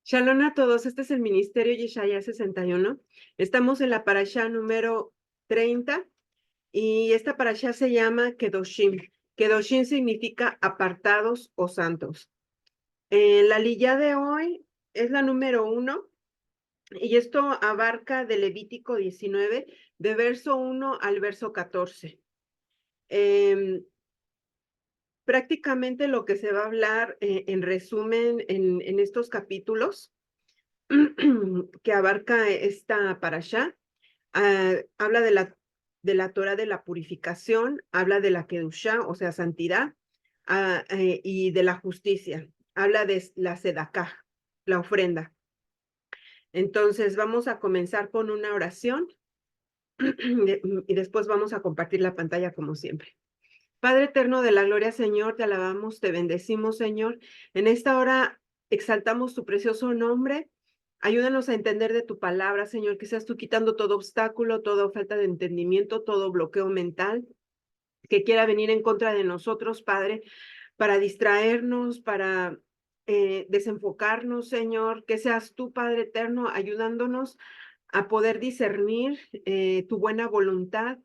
Shalom a todos, este es el Ministerio Yeshaya 61. Estamos en la parashá número 30 y esta parashá se llama Kedoshim. Kedoshim significa apartados o santos. La liyá de hoy es la número 1 y esto abarca de Levítico 19, de verso 1 al verso 14. Prácticamente lo que se va a hablar en resumen en estos capítulos que abarca esta parashá, habla de la Torah de la purificación, habla de la Kedushá, o sea, santidad, y de la justicia, habla de la sedaká, la ofrenda. Entonces, vamos a comenzar con una oración y después vamos a compartir la pantalla como siempre. Padre eterno de la gloria, Señor, te alabamos, te bendecimos, Señor. En esta hora exaltamos tu precioso nombre. Ayúdanos a entender de tu palabra, Señor, que seas tú quitando todo obstáculo, toda falta de entendimiento, todo bloqueo mental que quiera venir en contra de nosotros, Padre, para distraernos, para desenfocarnos, Señor. Que seas tú, Padre eterno, ayudándonos a poder discernir tu buena voluntad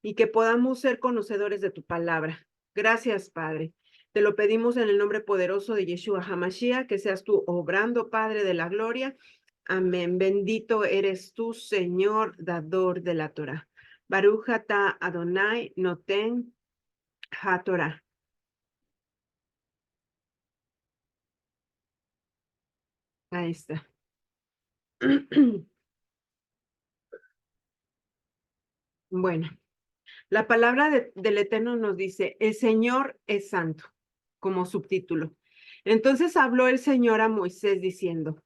y que podamos ser conocedores de tu palabra. Gracias, Padre. Te lo pedimos en el nombre poderoso de Yeshua HaMashiach, que seas tú obrando, Padre de la gloria. Amén. Bendito eres tú, Señor, dador de la Torah. Baruch atah Adonai noten haTorah. Ahí está. Bueno, la palabra del Eterno nos dice, el Señor es santo, como subtítulo. Entonces habló el Señor a Moisés diciendo,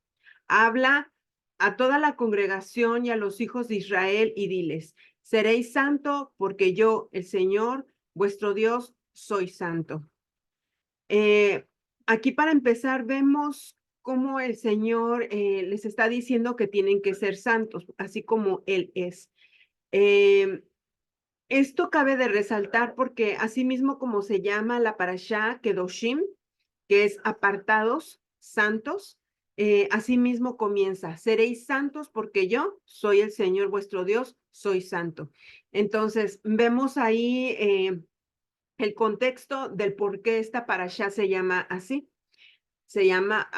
habla a toda la congregación y a los hijos de Israel y diles, seréis santo porque yo, el Señor, vuestro Dios, soy santo. Aquí para empezar vemos cómo el Señor les está diciendo que tienen que ser santos, así como Él es. Esto cabe de resaltar porque así mismo como se llama la parashá Kedoshim, que es apartados, santos, así mismo comienza, seréis santos porque yo soy el Señor vuestro Dios, soy santo. Entonces, vemos ahí el contexto del por qué esta parashá se llama así, se llama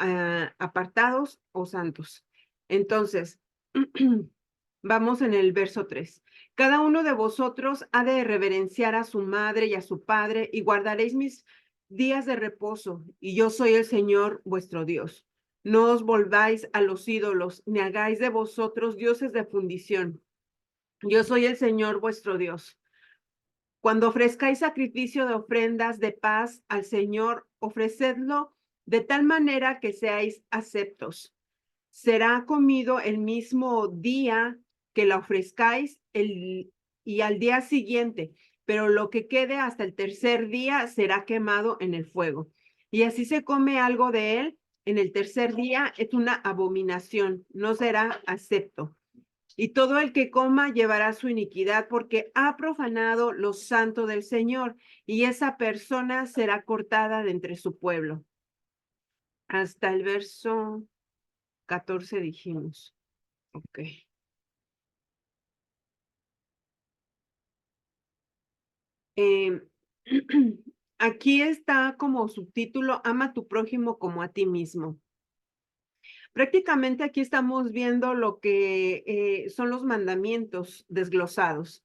apartados o santos. Entonces, vamos en el verso 3. Cada uno de vosotros ha de reverenciar a su madre y a su padre y guardaréis mis días de reposo y yo soy el Señor vuestro Dios. No os volváis a los ídolos, ni hagáis de vosotros dioses de fundición. Yo soy el Señor vuestro Dios. Cuando ofrezcáis sacrificio de ofrendas de paz al Señor, ofrecedlo de tal manera que seáis aceptos. Será comido el mismo día que la ofrezcáis y al día siguiente, pero lo que quede hasta el tercer día será quemado en el fuego. Y así se come algo de él en el tercer día, es una abominación, no será acepto. Y todo el que coma llevará su iniquidad porque ha profanado lo santo del Señor, y esa persona será cortada de entre su pueblo. Hasta el verso 14 dijimos. Ok. Eh, aquí está como subtítulo, ama a tu prójimo como a ti mismo. Prácticamente aquí estamos viendo lo que son los mandamientos desglosados.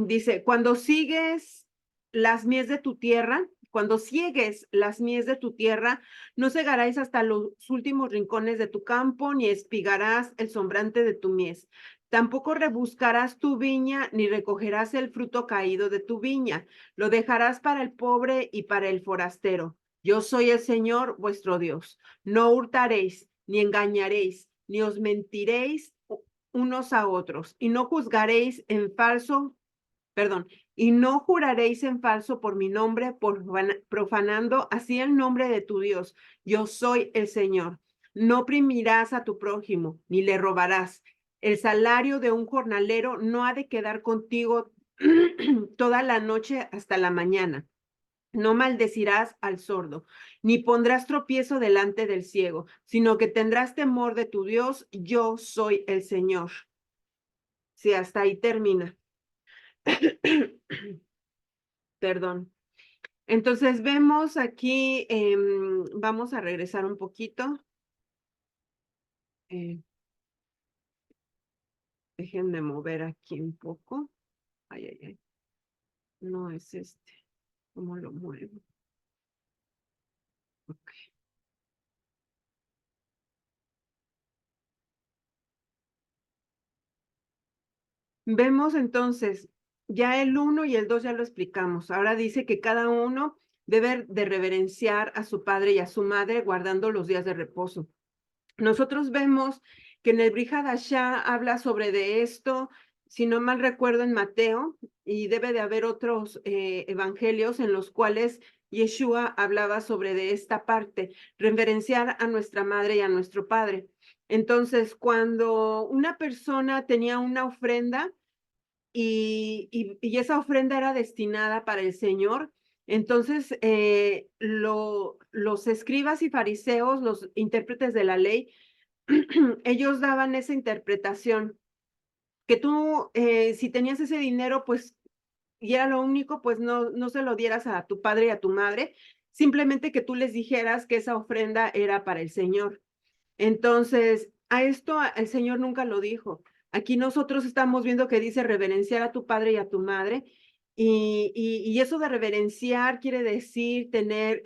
Dice, cuando sigues las mies de tu tierra, cuando siegues las mies de tu tierra, no segarás hasta los últimos rincones de tu campo, ni espigarás el sombrante de tu mies. Tampoco rebuscarás tu viña, ni recogerás el fruto caído de tu viña. Lo dejarás para el pobre y para el forastero. Yo soy el Señor vuestro Dios. No hurtaréis, ni engañaréis, ni os mentiréis unos a otros, y no juzgaréis en falso, perdón, y no juraréis en falso por mi nombre, profanando así el nombre de tu Dios. Yo soy el Señor. No oprimirás a tu prójimo, ni le robarás. El salario de un jornalero no ha de quedar contigo toda la noche hasta la mañana. No maldecirás al sordo, ni pondrás tropiezo delante del ciego, sino que tendrás temor de tu Dios, yo soy el Señor. Sí, hasta ahí termina. Perdón. Entonces vemos aquí, vamos a regresar un poquito. Eh, Déjenme mover aquí un poco. Ay, ay, ay. No es este. ¿Cómo lo muevo? Ok. Vemos entonces, ya el 1 y el 2 ya lo explicamos. Ahora dice que cada uno debe de reverenciar a su padre y a su madre guardando los días de reposo. Nosotros vemos que en el Brihadashá habla sobre de esto, si no mal recuerdo, en Mateo, y debe de haber otros evangelios en los cuales Yeshua hablaba sobre de esta parte, reverenciar a nuestra madre y a nuestro padre. Entonces, cuando una persona tenía una ofrenda, y esa ofrenda era destinada para el Señor. Entonces, los escribas y fariseos, los intérpretes de la ley, ellos daban esa interpretación, que tú, si tenías ese dinero, pues, y era lo único, pues no se lo dieras a tu padre y a tu madre, simplemente que tú les dijeras que esa ofrenda era para el Señor. Entonces, a esto el Señor nunca lo dijo. Aquí nosotros estamos viendo que dice reverenciar a tu padre y a tu madre, y eso de reverenciar quiere decir tener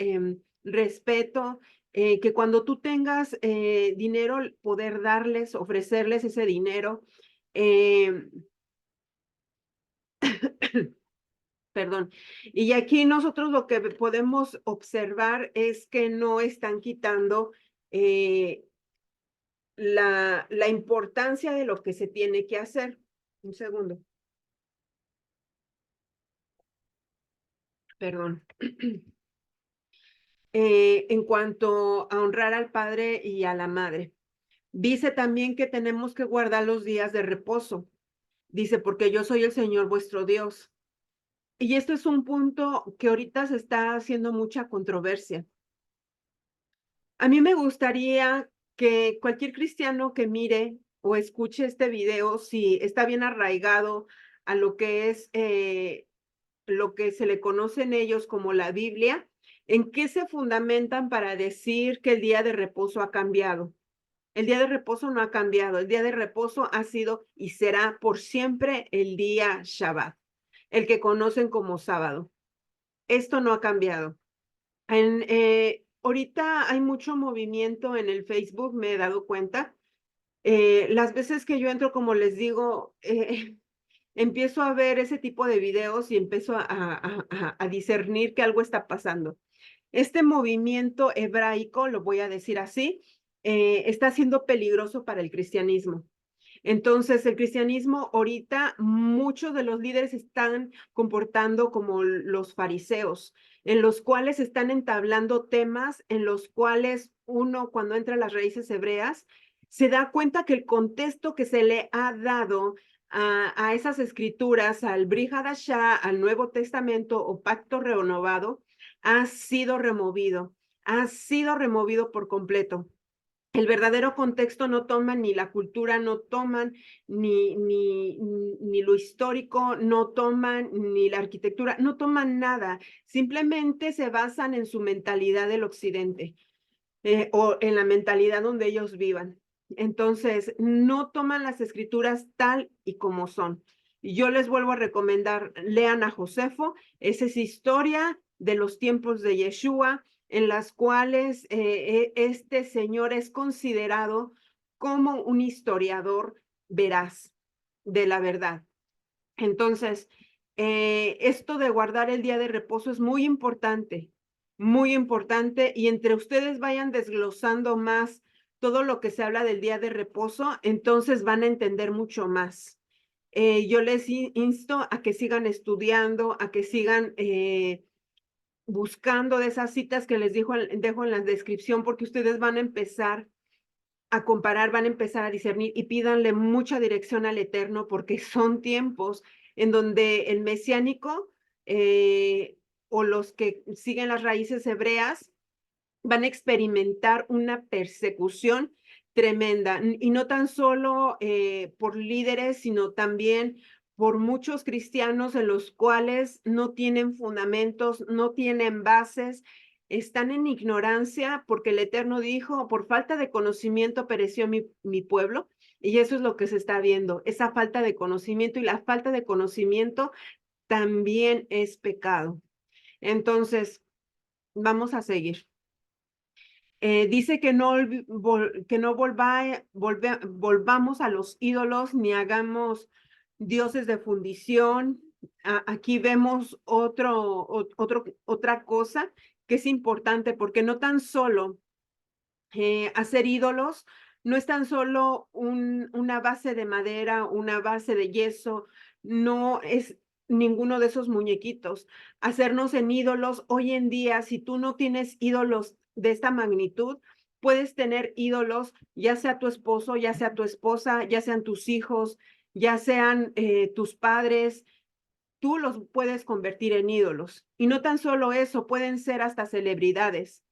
respeto, que cuando tú tengas dinero, poder darles, ofrecerles ese dinero. em, Perdón. Y aquí nosotros lo que podemos observar es que no están quitando eh, la importancia de lo que se tiene que hacer. Un segundo, perdón. En cuanto a honrar al padre y a la madre. Dice también que tenemos que guardar los días de reposo. Dice, porque yo soy el Señor vuestro Dios. Y este es un punto que ahorita se está haciendo mucha controversia. A mí me gustaría que cualquier cristiano que mire o escuche este video, si está bien arraigado a lo que es lo que se le conocen ellos como la Biblia, ¿en qué se fundamentan para decir que el día de reposo ha cambiado? El día de reposo no ha cambiado, el día de reposo ha sido y será por siempre el día Shabbat, el que conocen como sábado. Esto no ha cambiado. Ahorita hay mucho movimiento en el Facebook, me he dado cuenta. Las veces que yo entro, como les digo, empiezo a ver ese tipo de videos y empiezo a discernir que algo está pasando. Este movimiento hebraico, lo voy a decir así, está siendo peligroso para el cristianismo. Entonces, el cristianismo ahorita, muchos de los líderes están comportando como los fariseos, en los cuales están entablando temas en los cuales uno, cuando entra a las raíces hebreas, se da cuenta que el contexto que se le ha dado a esas escrituras, al Brit Hadashah, al Nuevo Testamento o Pacto Renovado, ha sido removido por completo. El verdadero contexto no toman ni la cultura, no toman ni lo histórico, no toman ni la arquitectura, no toman nada. Simplemente se basan en su mentalidad del occidente o en la mentalidad donde ellos vivan. Entonces, no toman las escrituras tal y como son. Y yo les vuelvo a recomendar, lean a Josefo, esa es historia de los tiempos de Yeshua, en las cuales este señor es considerado como un historiador veraz de la verdad. Entonces, esto de guardar el día de reposo es muy importante, y entre ustedes vayan desglosando más todo lo que se habla del día de reposo, entonces van a entender mucho más. Yo les insto a que sigan estudiando, a que sigan buscando de esas citas que les dejo en la descripción, porque ustedes van a empezar a comparar, van a empezar a discernir y pídanle mucha dirección al Eterno, porque son tiempos en donde el mesiánico, o los que siguen las raíces hebreas van a experimentar una persecución tremenda, y no tan solo por líderes, sino también por muchos cristianos en los cuales no tienen fundamentos, no tienen bases, están en ignorancia, porque el Eterno dijo, por falta de conocimiento pereció mi pueblo, y eso es lo que se está viendo, esa falta de conocimiento, y la falta de conocimiento también es pecado. Entonces, vamos a seguir. Dice que no volvamos a los ídolos ni hagamos dioses de fundición. Aquí vemos otra cosa que es importante, porque no tan solo hacer ídolos, no es tan solo una base de madera, una base de yeso, no es ninguno de esos muñequitos. Hacernos en ídolos, hoy en día, si tú no tienes ídolos de esta magnitud, puedes tener ídolos, ya sea tu esposo, ya sea tu esposa, ya sean tus hijos, ya sean tus padres, tú los puedes convertir en ídolos. Y no tan solo eso, pueden ser hasta celebridades.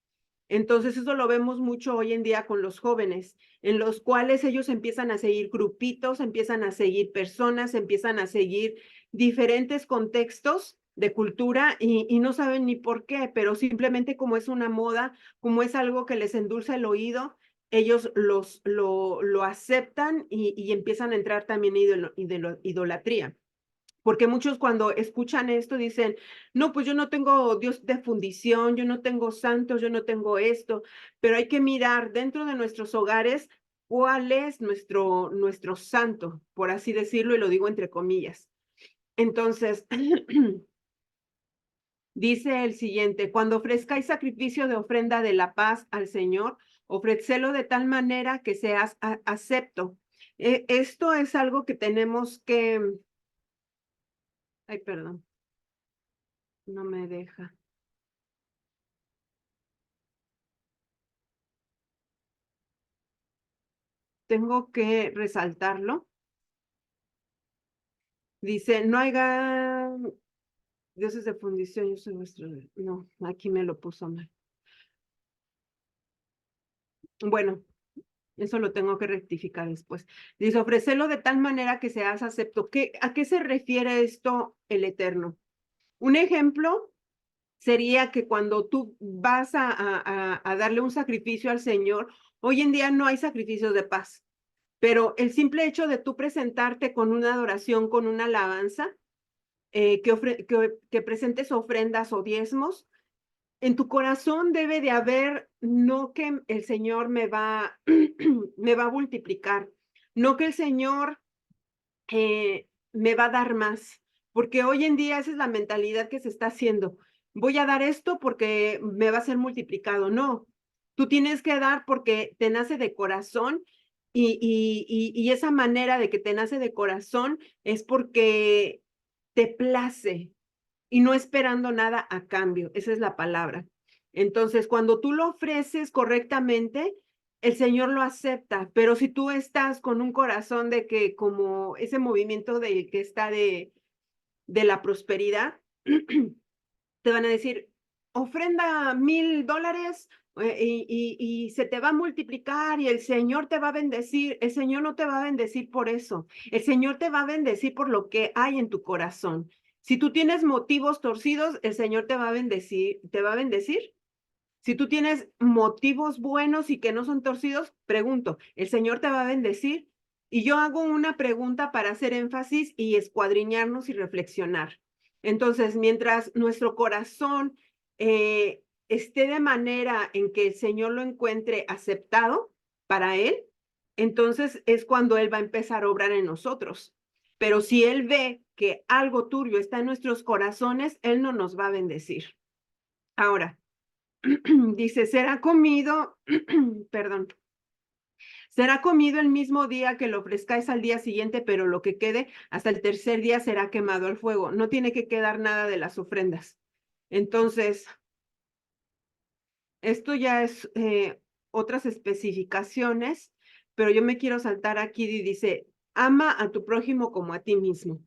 Entonces, eso lo vemos mucho hoy en día con los jóvenes, en los cuales ellos empiezan a seguir grupitos, empiezan a seguir personas, empiezan a seguir diferentes contextos de cultura y no saben ni por qué, pero simplemente como es una moda, como es algo que les endulza el oído, ellos lo aceptan y empiezan a entrar también en idolatría. Porque muchos cuando escuchan esto dicen, no, pues yo no tengo Dios de fundición, yo no tengo santos, yo no tengo esto, pero hay que mirar dentro de nuestros hogares cuál es nuestro santo, por así decirlo, y lo digo entre comillas. Entonces, dice el siguiente, cuando ofrezcáis sacrificio de ofrenda de la paz al Señor, ofrecelo de tal manera que seas acepto. Esto es algo que tenemos que, ay, perdón, no me deja. Tengo que resaltarlo. Dice, no haya dioses de fundición, yo soy vuestro. No, aquí me lo puso mal. Bueno, eso lo tengo que rectificar después. Dice, ofrecerlo de tal manera que seas acepto. ¿A qué se refiere esto el Eterno? Un ejemplo sería que cuando tú vas a darle un sacrificio al Señor, hoy en día no hay sacrificios de paz, pero el simple hecho de tú presentarte con una adoración, con una alabanza, que presentes ofrendas o diezmos, en tu corazón debe de haber, no que el Señor me va a multiplicar, no que el Señor me va a dar más, porque hoy en día esa es la mentalidad que se está haciendo. Voy a dar esto porque me va a ser multiplicado. No, tú tienes que dar porque te nace de corazón y esa manera de que te nace de corazón es porque te place y no esperando nada a cambio. Esa es la palabra. Entonces, cuando tú lo ofreces correctamente, el Señor lo acepta, pero si tú estás con un corazón de que como ese movimiento de que está de la prosperidad, te van a decir, ofrenda $1,000 y se te va a multiplicar y el Señor te va a bendecir. El Señor no te va a bendecir por eso. El Señor te va a bendecir por lo que hay en tu corazón. Si tú tienes motivos torcidos, el Señor te va a bendecir, te va a bendecir. Si tú tienes motivos buenos y que no son torcidos, pregunto, ¿el Señor te va a bendecir? Y yo hago una pregunta para hacer énfasis y escuadriñarnos y reflexionar. Entonces, mientras nuestro corazón esté de manera en que el Señor lo encuentre aceptado para Él, entonces es cuando Él va a empezar a obrar en nosotros. Pero si Él ve que algo turbio está en nuestros corazones, Él no nos va a bendecir. Ahora, dice, será comido, perdón, será comido el mismo día que lo ofrezcáis al día siguiente, pero lo que quede hasta el tercer día será quemado al fuego. No tiene que quedar nada de las ofrendas. Entonces, esto ya es otras especificaciones, pero yo me quiero saltar aquí y dice, ama a tu prójimo como a ti mismo.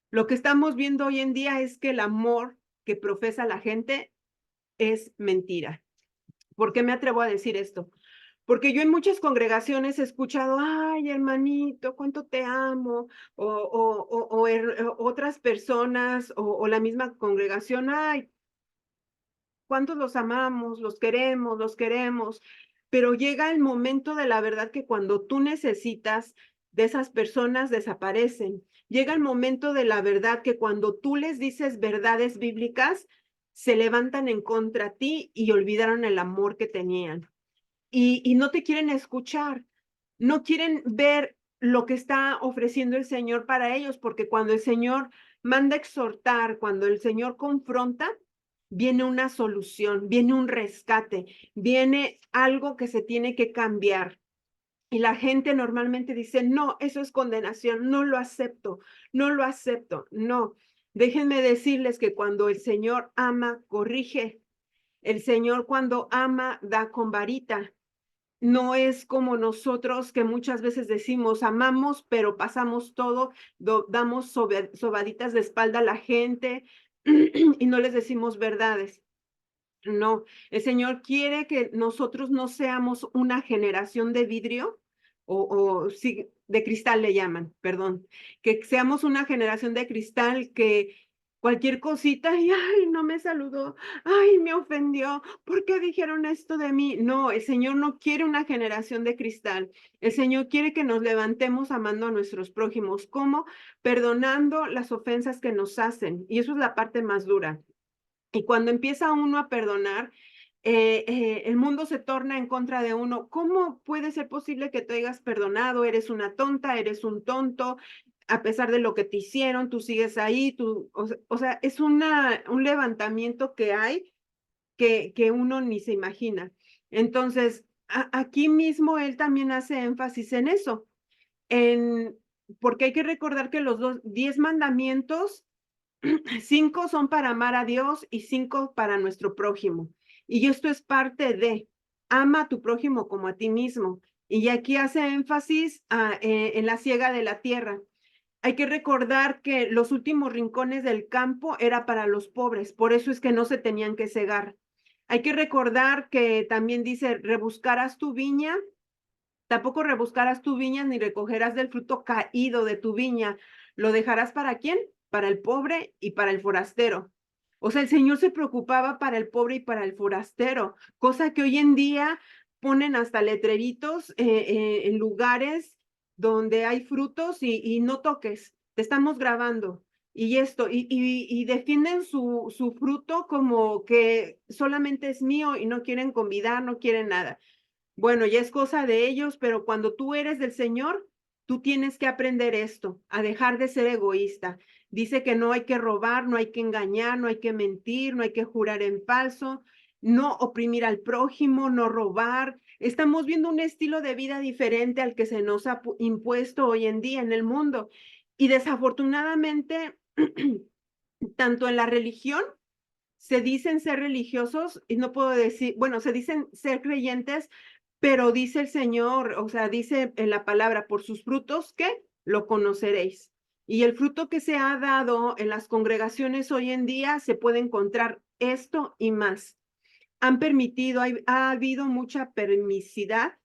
Lo que estamos viendo hoy en día es que el amor que profesa la gente es mentira. ¿Por qué me atrevo a decir esto? Porque yo en muchas congregaciones he escuchado, ay, hermanito, cuánto te amo, o otras personas, o la misma congregación, ay, cuántos los amamos, los queremos, pero llega el momento de la verdad que cuando tú necesitas de esas personas desaparecen. Llega el momento de la verdad que cuando tú les dices verdades bíblicas, se levantan en contra ti y olvidaron el amor que tenían. Y no te quieren escuchar, no quieren ver lo que está ofreciendo el Señor para ellos, porque cuando el Señor manda exhortar, cuando el Señor confronta, viene una solución, viene un rescate, viene algo que se tiene que cambiar. Y la gente normalmente dice, no, eso es condenación, no lo acepto, no lo acepto, no. Déjenme decirles que cuando el Señor ama, corrige. El Señor cuando ama, da con varita. No es como nosotros que muchas veces decimos, amamos, pero pasamos todo, damos sobaditas de espalda a la gente y no les decimos verdades. No, el Señor quiere que nosotros no seamos una generación de vidrio o sí, de cristal le llaman, perdón, que seamos una generación de cristal que cualquier cosita y ay, no me saludó, ay, me ofendió, ¿por qué dijeron esto de mí? No, el Señor no quiere una generación de cristal. El Señor quiere que nos levantemos amando a nuestros prójimos, como perdonando las ofensas que nos hacen. Y eso es la parte más dura. Y cuando empieza uno a perdonar, el mundo se torna en contra de uno. ¿Cómo puede ser posible que te hayas perdonado? Eres una tonta, eres un tonto, a pesar de lo que te hicieron, tú sigues ahí, o sea, es un levantamiento que hay que uno ni se imagina. Entonces, aquí mismo él también hace énfasis en eso, en, porque hay que recordar que los 10 mandamientos 5 son para amar a Dios y 5 para nuestro prójimo. Y esto es parte de ama a tu prójimo como a ti mismo. Y aquí hace énfasis en la siega de la tierra. Hay que recordar que los últimos rincones del campo era para los pobres, por eso es que no se tenían que cegar. Hay que recordar que también dice, rebuscarás tu viña, tampoco rebuscarás tu viña ni recogerás del fruto caído de tu viña. ¿Lo dejarás para quién? Para el pobre y para el forastero. O sea, el Señor se preocupaba para el pobre y para el forastero, cosa que hoy en día ponen hasta letreritos en lugares donde hay frutos y no toques, te estamos grabando. Y esto, y defienden su fruto como que solamente es mío y no quieren convidar, no quieren nada. Bueno, ya es cosa de ellos, pero cuando tú eres del Señor, tú tienes que aprender esto, a dejar de ser egoísta. Dice que no hay que robar, no hay que engañar, no hay que mentir, no hay que jurar en falso, no oprimir al prójimo, no robar. Estamos viendo un estilo de vida diferente al que se nos ha impuesto hoy en día en el mundo. Y desafortunadamente, tanto en la religión, se dicen ser religiosos y no puedo decir, bueno, se dicen ser creyentes, pero dice el Señor, o sea, dice en la palabra, por sus frutos, ¿qué? Lo conoceréis. Y el fruto que se ha dado en las congregaciones hoy en día se puede encontrar esto y más. Han permitido, ha habido mucha permisidad,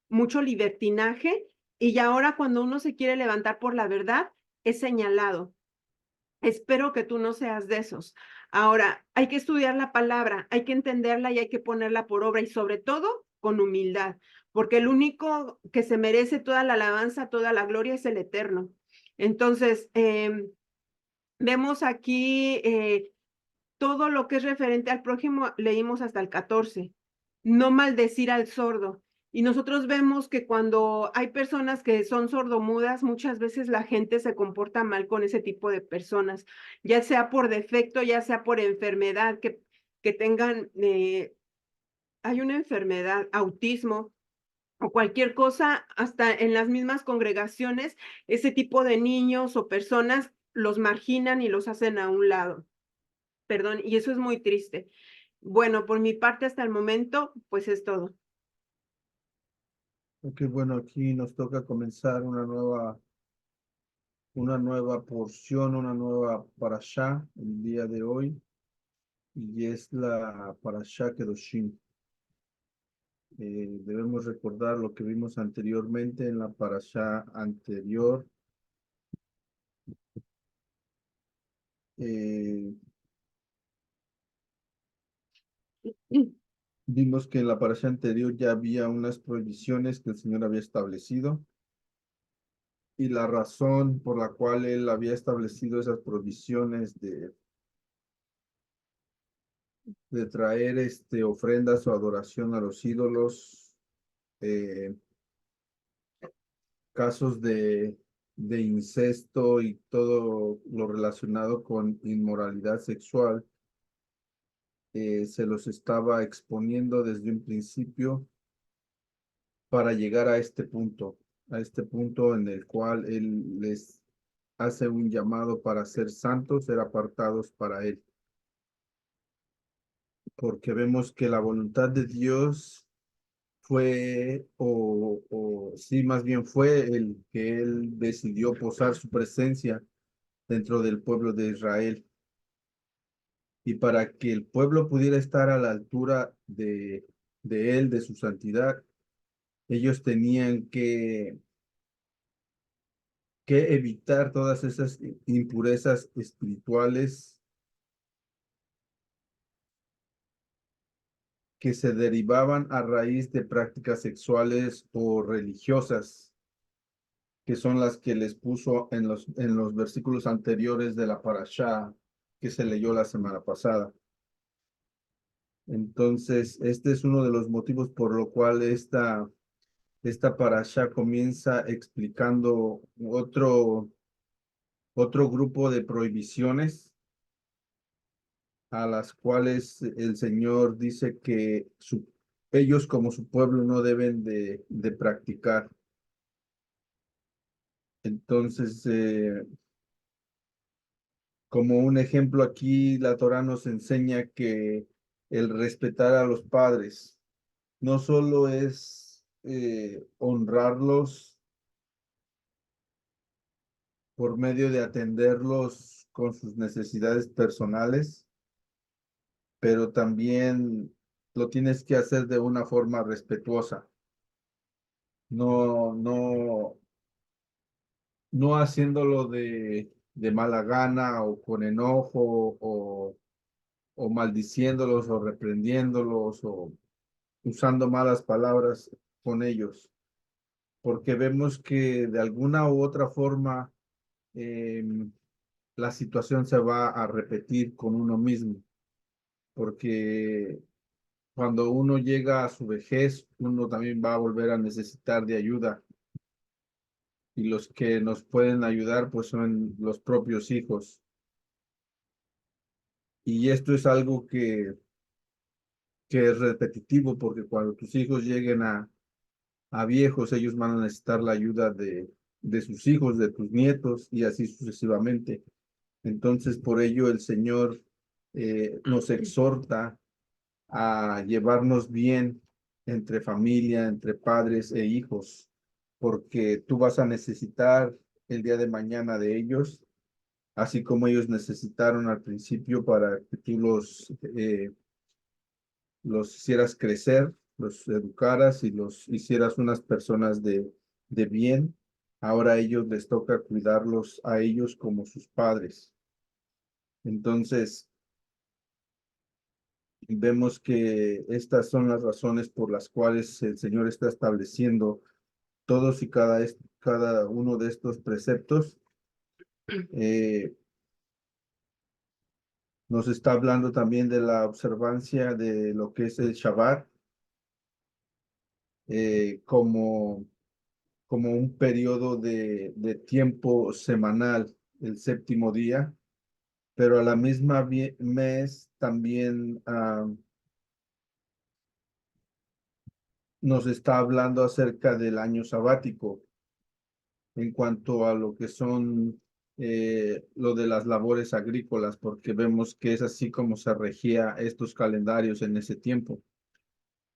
mucho libertinaje, y ahora cuando uno se quiere levantar por la verdad, es señalado. Espero que tú no seas de esos. Ahora, hay que estudiar la palabra, hay que entenderla y hay que ponerla por obra y sobre todo con humildad, porque el único que se merece toda la alabanza, toda la gloria es el Eterno. Entonces, vemos aquí todo lo que es referente al prójimo, leímos hasta el 14. No maldecir al sordo. Y nosotros vemos que cuando hay personas que son sordomudas, muchas veces la gente se comporta mal con ese tipo de personas, ya sea por defecto, ya sea por enfermedad, que tengan, hay una enfermedad, autismo o cualquier cosa, hasta en las mismas congregaciones, ese tipo de niños o personas los marginan y los hacen a un lado. Perdón, y eso es muy triste. Bueno, por mi parte hasta el momento, pues es todo. Ok, bueno, aquí nos toca comenzar una nueva porción, una nueva parashá el día de hoy. y es la Parashá Kedoshim. Debemos recordar lo que vimos anteriormente en la Parashá anterior. Eh, Vimos que en la parasha anterior ya había unas prohibiciones que el Señor había establecido y la razón por la cual Él había establecido esas prohibiciones de traer ofrendas o adoración a los ídolos, eh, casos de incesto y todo lo relacionado con inmoralidad sexual, se los estaba exponiendo desde un principio para llegar a este punto en el cual Él les hace un llamado para ser santos, ser apartados para Él, porque vemos que la voluntad de Dios fue, o sí, más bien fue el que Él decidió posar su presencia dentro del pueblo de Israel. Y para que el pueblo pudiera estar a la altura de Él, de su santidad, ellos tenían que evitar todas esas impurezas espirituales que se derivaban a raíz de prácticas sexuales o religiosas, que son las que les puso en los versículos anteriores de la parashá que se leyó la semana pasada. Entonces, este es uno de los motivos por lo cual esta parashá comienza explicando otro grupo de prohibiciones a las cuales el Señor dice que ellos como su pueblo no deben de practicar. Entonces, como un ejemplo aquí, la Torá nos enseña que el respetar a los padres no solo es honrarlos por medio de atenderlos con sus necesidades personales, pero también lo tienes que hacer de una forma respetuosa. No, no haciéndolo de mala gana o con enojo o maldiciéndolos o reprendiéndolos o usando malas palabras con ellos, porque vemos que de alguna u otra forma la situación se va a repetir con uno mismo, porque cuando uno llega a su vejez, uno también va a volver a necesitar de ayuda y los que nos pueden ayudar pues son los propios hijos. Y esto es algo que es repetitivo porque cuando tus hijos lleguen a viejos, ellos van a necesitar la ayuda de sus hijos, de tus nietos y así sucesivamente. Entonces, por ello el Señor nos exhorta a llevarnos bien entre familia, entre padres e hijos, porque tú vas a necesitar el día de mañana de ellos, así como ellos necesitaron al principio para que tú los hicieras crecer, los educaras y los hicieras unas personas de bien. Ahora a ellos les toca cuidarlos a ellos como sus padres. Entonces, vemos que estas son las razones por las cuales el Señor está estableciendo todos y cada uno de estos preceptos. Eh, Nos está hablando también de la observancia de lo que es el Shabbat como como un periodo de tiempo semanal, el séptimo día, pero a la misma mes también nos está hablando acerca del año sabático en cuanto a lo que son lo de las labores agrícolas, porque vemos que es así como se regía estos calendarios en ese tiempo,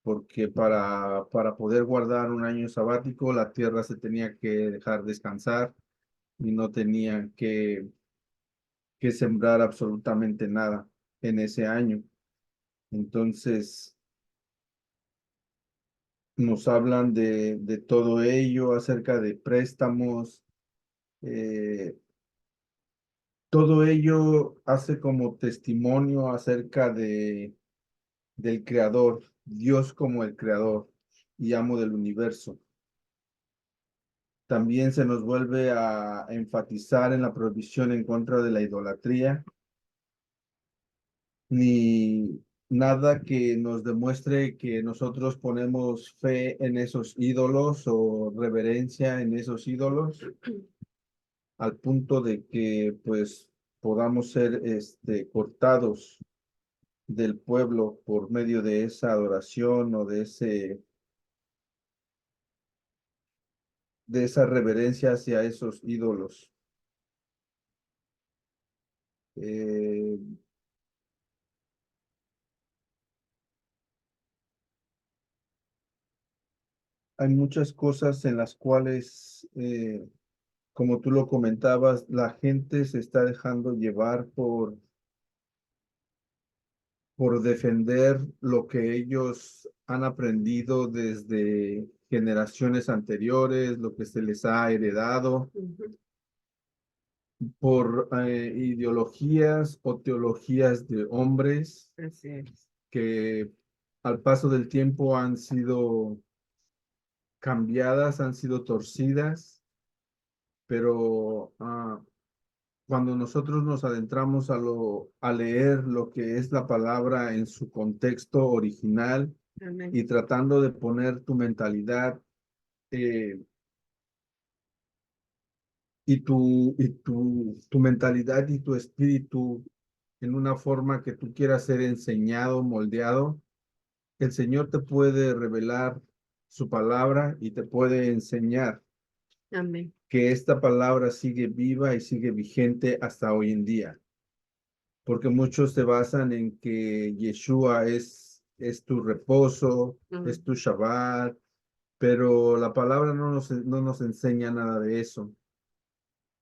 porque para poder guardar un año sabático, la tierra se tenía que dejar descansar y no tenía que sembrar absolutamente nada. en ese año. Entonces, nos hablan de todo ello, acerca de préstamos. eh, Todo ello hace como testimonio acerca del Creador, Dios como el Creador y amo del universo. También se nos vuelve a enfatizar en la prohibición en contra de la idolatría, ni nada que nos demuestre que nosotros ponemos fe en esos ídolos o reverencia en esos ídolos, al punto de que pues podamos ser cortados del pueblo por medio de esa adoración o de esa reverencia hacia esos ídolos. Eh, Hay muchas cosas en las cuales, como tú lo comentabas, la gente se está dejando llevar por defender lo que ellos han aprendido desde generaciones anteriores, lo que se les ha heredado, por ideologías o teologías de hombres Así es. que al paso del tiempo han sido cambiadas, han sido torcidas, pero cuando nosotros nos adentramos a leer lo que es la palabra en su contexto original Amén. y tratando de poner tu mentalidad eh, tu mentalidad y tu espíritu en una forma que tú quieras ser enseñado, moldeado, el Señor te puede revelar su palabra y te puede enseñar Amén. que esta palabra sigue viva y sigue vigente hasta hoy en día, porque muchos se basan en que Yeshua es tu reposo, es tu Shabbat, pero la palabra no nos enseña nada de eso,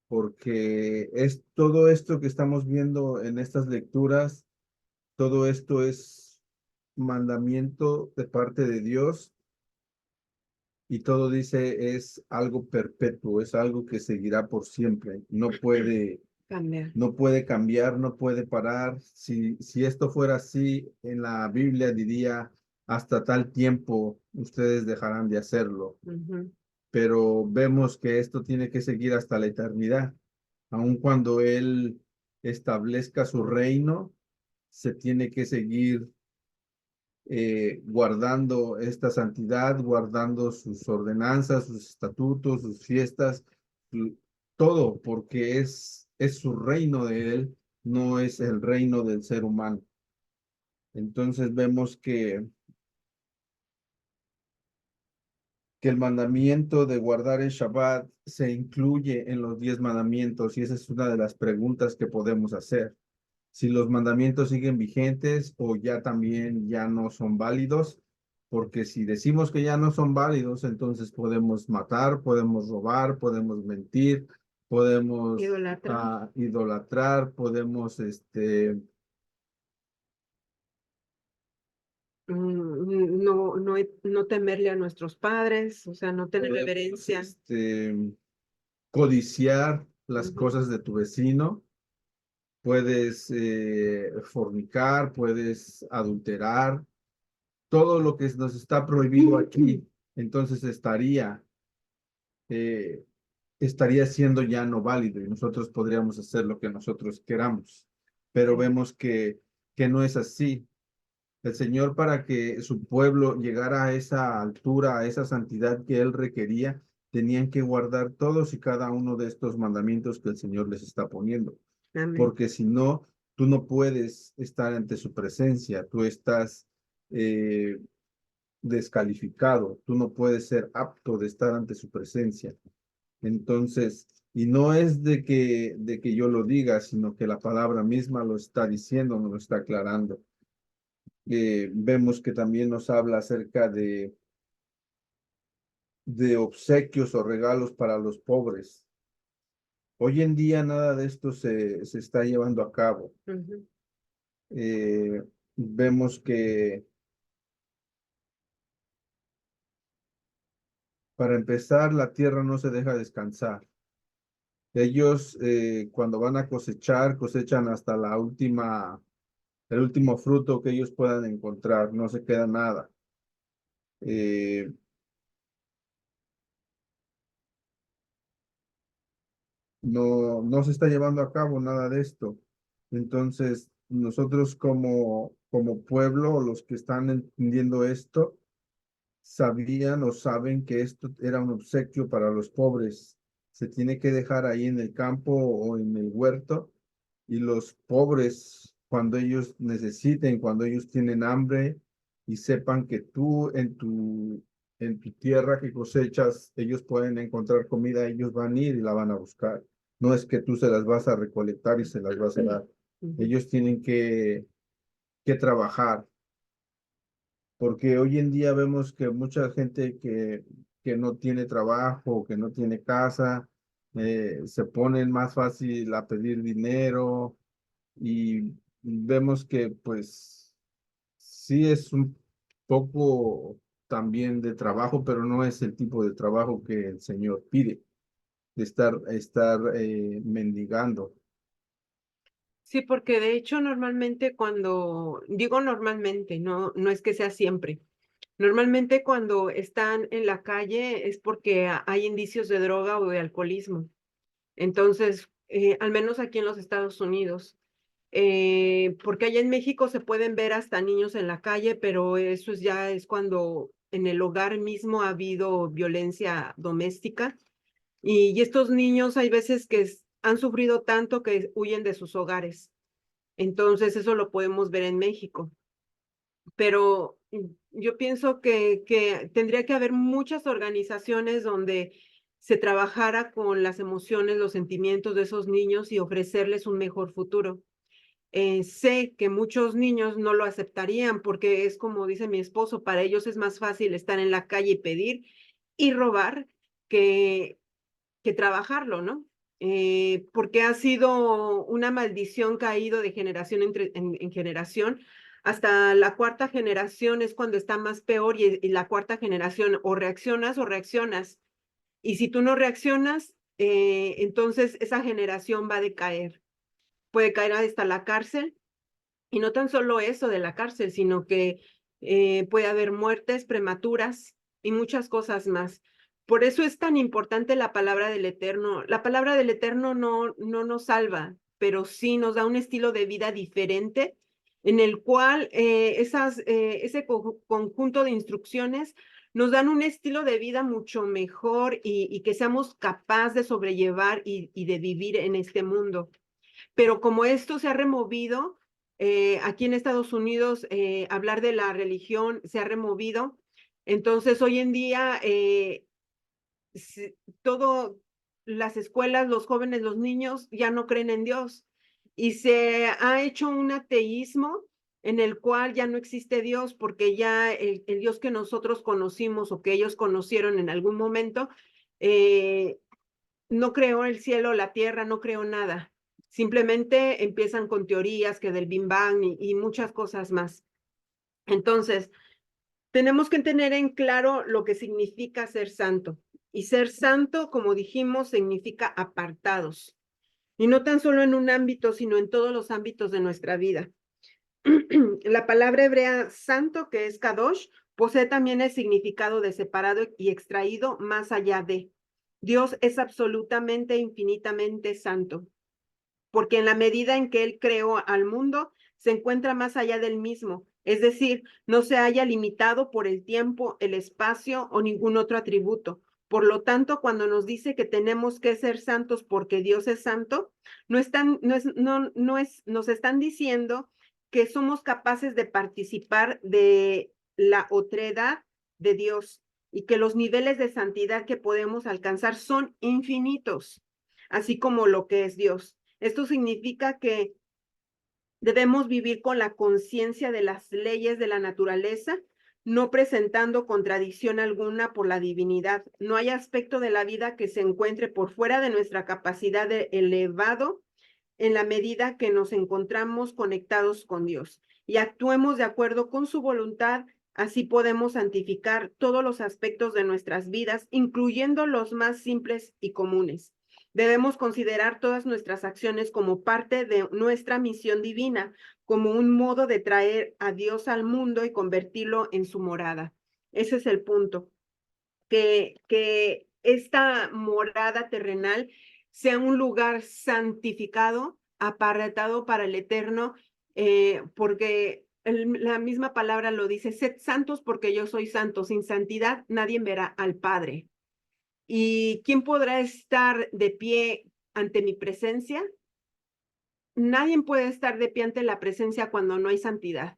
porque es todo esto que estamos viendo en estas lecturas, todo esto es mandamiento de parte de Dios y todo dice es algo perpetuo, es algo que seguirá por siempre, Cambiar. no puede cambiar, no puede parar. Si esto fuera así, en la Biblia diría, hasta tal tiempo ustedes dejarán de hacerlo, pero vemos que esto tiene que seguir hasta la eternidad. Aun cuando Él establezca su reino, se tiene que seguir guardando esta santidad, guardando sus ordenanzas, sus estatutos, sus fiestas, todo, porque es su reino de Él, no es el reino del ser humano. Entonces vemos que el mandamiento de guardar el Shabbat se incluye en los 10 mandamientos y esa es una de las preguntas que podemos hacer. Si los mandamientos siguen vigentes o ya también ya no son válidos, porque si decimos que ya no son válidos, entonces podemos matar, podemos robar, podemos mentir, podemos Idolatrar. idolatrar, podemos No temerle a nuestros padres, o sea, no tener podemos reverencia. codiciar las Ujú. cosas de tu vecino, puedes fornicar, puedes adulterar, todo lo que nos está prohibido aquí, entonces eh, estaría siendo ya no válido y nosotros podríamos hacer lo que nosotros queramos. Pero Sí. vemos que no es así. El Señor, para que su pueblo llegara a esa altura, a esa santidad que Él requería, tenían que guardar todos y cada uno de estos mandamientos que el Señor les está poniendo. Amén. Porque si no, tú no puedes estar ante su presencia, tú estás eh, descalificado, tú no puedes ser apto de estar ante su presencia. Entonces, y no es de que yo lo diga, sino que la palabra misma lo está diciendo, nos lo está aclarando. Vemos que también nos habla acerca de obsequios o regalos para los pobres. Hoy en día nada de esto se está llevando a cabo. Ujú. vemos que para empezar, la tierra no se deja descansar. Ellos cuando van a cosechar, cosechan hasta el último fruto que ellos puedan encontrar, no se queda nada. Eh, no se está llevando a cabo nada de esto. Entonces, nosotros como pueblo, los que están entendiendo esto, sabían o saben que esto era un obsequio para los pobres. Se tiene que dejar ahí en el campo o en el huerto y los pobres, cuando ellos necesiten, cuando ellos tienen hambre y sepan que tú en tu tierra que cosechas, ellos pueden encontrar comida, ellos van a ir y la van a buscar. No es que tú se las vas a recolectar y se las vas a dar. Ellos tienen que trabajar, porque hoy en día vemos que mucha gente que no tiene trabajo, que no tiene casa, se ponen más fácil a pedir dinero y vemos que pues sí es un poco también de trabajo, pero no es el tipo de trabajo que el Señor pide, de estar mendigando. Sí, porque de hecho normalmente cuando, digo normalmente, no es que sea siempre. Normalmente cuando están en la calle es porque hay indicios de droga o de alcoholismo. Entonces, al menos aquí en los Estados Unidos, porque allá en México se pueden ver hasta niños en la calle, pero eso ya es cuando en el hogar mismo ha habido violencia doméstica y estos niños hay veces que han sufrido tanto que huyen de sus hogares. Entonces, eso lo podemos ver en México. Pero yo pienso que tendría que haber muchas organizaciones donde se trabajara con las emociones, los sentimientos de esos niños y ofrecerles un mejor futuro. Sé que muchos niños no lo aceptarían porque es como dice mi esposo, para ellos es más fácil estar en la calle y pedir y robar que, que trabajarlo, ¿no? Porque ha sido una maldición caído de generación en generación. Hasta la cuarta generación es cuando está más peor y la cuarta generación o reaccionas o reaccionas. Y si tú no reaccionas, entonces esa generación va a decaer. Puede caer hasta la cárcel y no tan solo eso de la cárcel, sino que puede haber muertes prematuras y muchas cosas más. Por eso es tan importante la palabra del Eterno. La palabra del Eterno no nos salva, pero sí nos da un estilo de vida diferente en el cual ese conjunto de instrucciones nos dan un estilo de vida mucho mejor y que seamos capaces de sobrellevar y de vivir en este mundo. Pero como esto se ha removido, aquí en Estados Unidos, hablar de la religión se ha removido. Entonces, hoy en día, todo, las escuelas, los jóvenes, los niños ya no creen en Dios. Y se ha hecho un ateísmo en el cual ya no existe Dios, porque ya el Dios que nosotros conocimos o que ellos conocieron en algún momento, eh, no creó el cielo, la tierra, no creó nada. Simplemente empiezan con teorías que del Big Bang y muchas cosas más. Entonces, tenemos que tener en claro lo que significa ser santo. Y ser santo, como dijimos, significa apartados. Y no tan solo en un ámbito, sino en todos los ámbitos de nuestra vida. La palabra hebrea santo, que es kadosh, posee también el significado de separado y extraído más allá de. Dios es absolutamente, infinitamente santo, porque en la medida en que Él creó al mundo, se encuentra más allá del mismo, es decir, no se haya limitado por el tiempo, el espacio o ningún otro atributo. Por lo tanto, cuando nos dice que tenemos que ser santos porque Dios es santo, nos están diciendo que somos capaces de participar de la otredad de Dios y que los niveles de santidad que podemos alcanzar son infinitos, así como lo que es Dios. Esto significa que debemos vivir con la conciencia de las leyes de la naturaleza, no presentando contradicción alguna por la divinidad. No hay aspecto de la vida que se encuentre por fuera de nuestra capacidad de elevado en la medida que nos encontramos conectados con Dios y actuemos de acuerdo con su voluntad. Así podemos santificar todos los aspectos de nuestras vidas, incluyendo los más simples y comunes. Debemos considerar todas nuestras acciones como parte de nuestra misión divina, como un modo de traer a Dios al mundo y convertirlo en su morada. Ese es el punto, que esta morada terrenal sea un lugar santificado, apartado para el eterno, porque la misma palabra lo dice: sed santos porque yo soy santo, sin santidad nadie verá al Padre. ¿Y quién podrá estar de pie ante mi presencia? Nadie puede estar de pie ante la presencia cuando no hay santidad.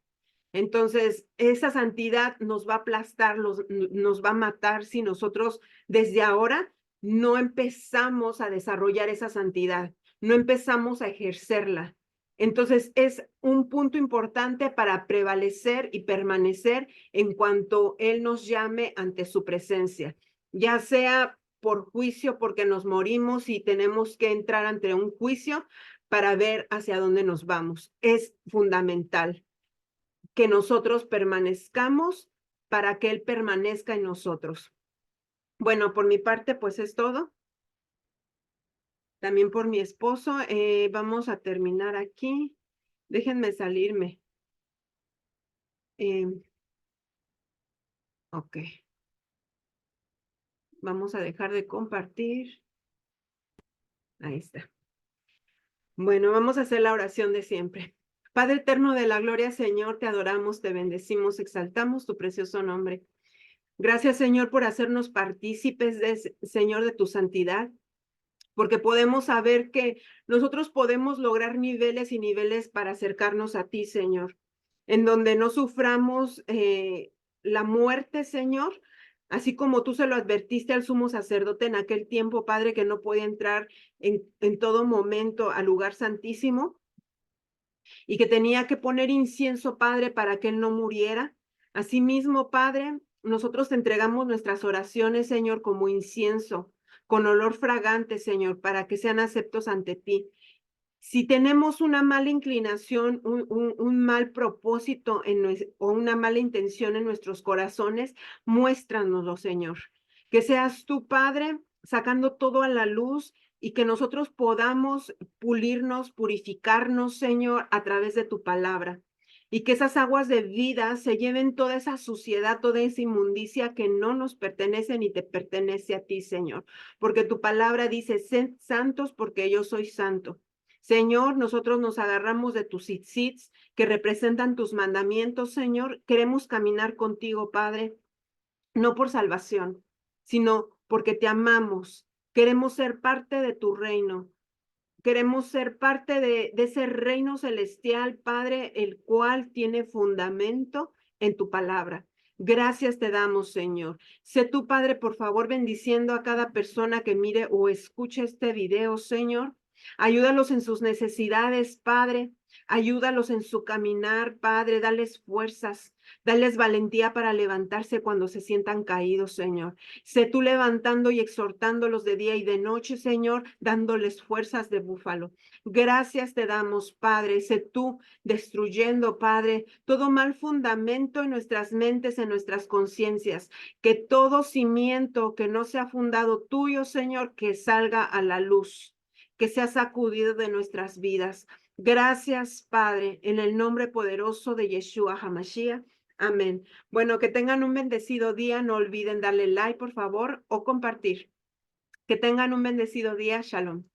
Entonces, esa santidad nos va a aplastar, nos va a matar si nosotros desde ahora no empezamos a desarrollar esa santidad, no empezamos a ejercerla. Entonces, es un punto importante para prevalecer y permanecer en cuanto Él nos llame ante su presencia, ya sea por juicio, porque nos morimos y tenemos que entrar ante un juicio para ver hacia dónde nos vamos. Es fundamental que nosotros permanezcamos para que Él permanezca en nosotros. Bueno, por mi parte, pues es todo. También por mi esposo, vamos a terminar aquí. Déjenme salirme. Eh, ok. Vamos a dejar de compartir. Ahí está. Bueno, vamos a hacer la oración de siempre. Padre eterno de la gloria, Señor, te adoramos, te bendecimos, exaltamos tu precioso nombre. Gracias, Señor, por hacernos partícipes, Señor, de tu santidad, porque podemos saber que nosotros podemos lograr niveles y niveles para acercarnos a ti, Señor, en donde no suframos la muerte, Señor, así como tú se lo advertiste al sumo sacerdote en aquel tiempo, Padre, que no podía entrar en todo momento al lugar santísimo y que tenía que poner incienso, Padre, para que él no muriera. Asimismo, Padre, nosotros te entregamos nuestras oraciones, Señor, como incienso, con olor fragante, Señor, para que sean aceptos ante ti. Si tenemos una mala inclinación, un mal propósito o una mala intención en nuestros corazones, muéstranoslo, Señor. Que seas tú, Padre, sacando todo a la luz y que nosotros podamos pulirnos, purificarnos, Señor, a través de tu palabra. Y que esas aguas de vida se lleven toda esa suciedad, toda esa inmundicia que no nos pertenece ni te pertenece a ti, Señor. Porque tu palabra dice: sed santos porque yo soy santo. Señor, nosotros nos agarramos de tus tzitzits que representan tus mandamientos, Señor. Queremos caminar contigo, Padre, no por salvación, sino porque te amamos. Queremos ser parte de tu reino. Queremos ser parte de ese reino celestial, Padre, el cual tiene fundamento en tu palabra. Gracias te damos, Señor. Sé tú, Padre, por favor, bendiciendo a cada persona que mire o escuche este video, Señor. Ayúdalos en sus necesidades, Padre. Ayúdalos en su caminar, Padre. Dales fuerzas, dales valentía para levantarse cuando se sientan caídos, Señor. Sé tú levantando y exhortándolos de día y de noche, Señor, dándoles fuerzas de búfalo. Gracias te damos, Padre. Sé tú destruyendo, Padre, todo mal fundamento en nuestras mentes, en nuestras conciencias. Que todo cimiento que no sea fundado tuyo, Señor, que salga a la luz, que sea sacudido de nuestras vidas. Gracias, Padre, en el nombre poderoso de Yeshua HaMashiach. Amén. Bueno, que tengan un bendecido día. No olviden darle like, por favor, o compartir. Que tengan un bendecido día. Shalom.